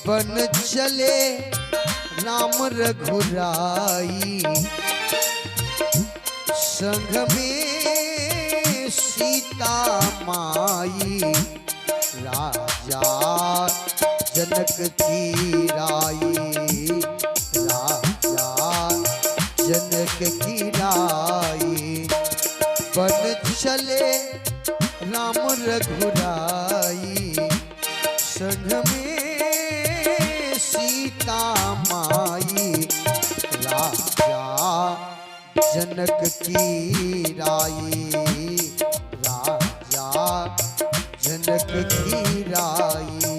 बन चले राम रघुराई, संग में सीता माई, राजा जनक की राई, राजा जनक की राई। बन चले राम रघुराई, संग में सीता माई, राजा जनक की राई, राजा जनक की राई।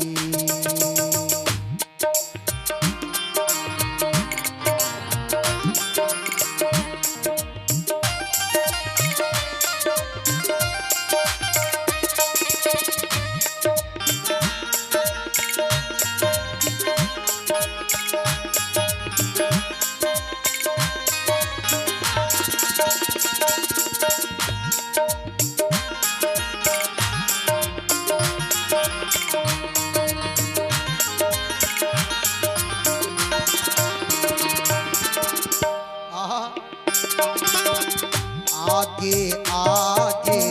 आगे आगे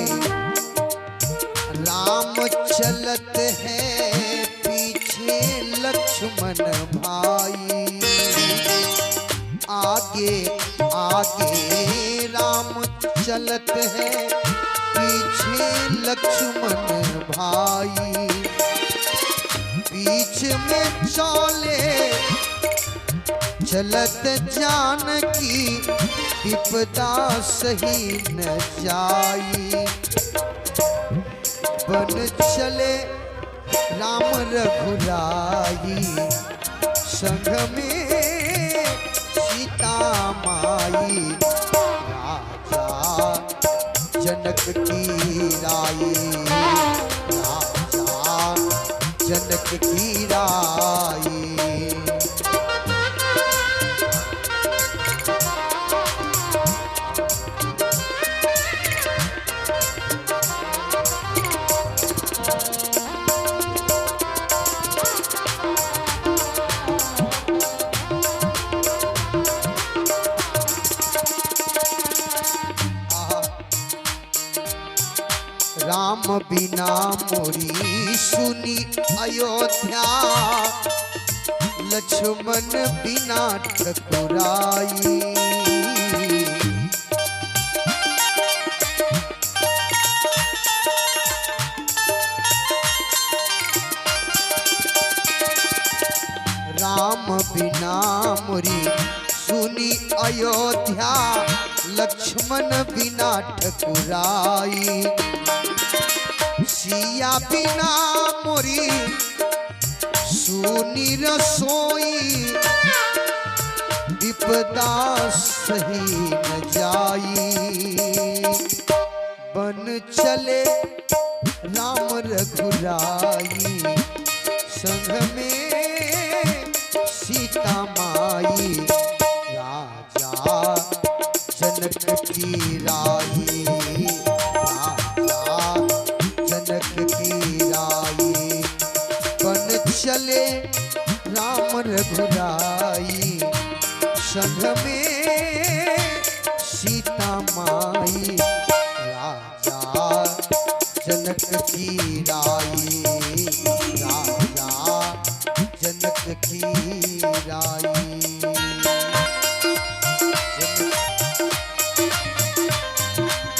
राम चलत है, पीछे लक्ष्मण भाई। आगे आगे राम चलत है, पीछे लक्ष्मण भाई। बीच में चले चलत जानकी, विपदा सही न जाई। बन चले राम रघुराई, संग में सीता माई, राजा जनक की राई, राजा जनक की राई। राम बिना मोरी सुनी अयोध्या, लक्ष्मण बिना ठकुराई। राम बिना मोरी सुनी अयोध्या, लक्ष्मण बिना ठकुराई। सिया बिना मोरी सुनी रसोई, विपदा सही न जाई। बन चले राम रघुराई, संग में सीता माई, राजा जनक की राई, राजा जनक की राई। बन चले राम रघुराई, संग में सीता माई, राजा जनक की राई, राजा जनक की राई।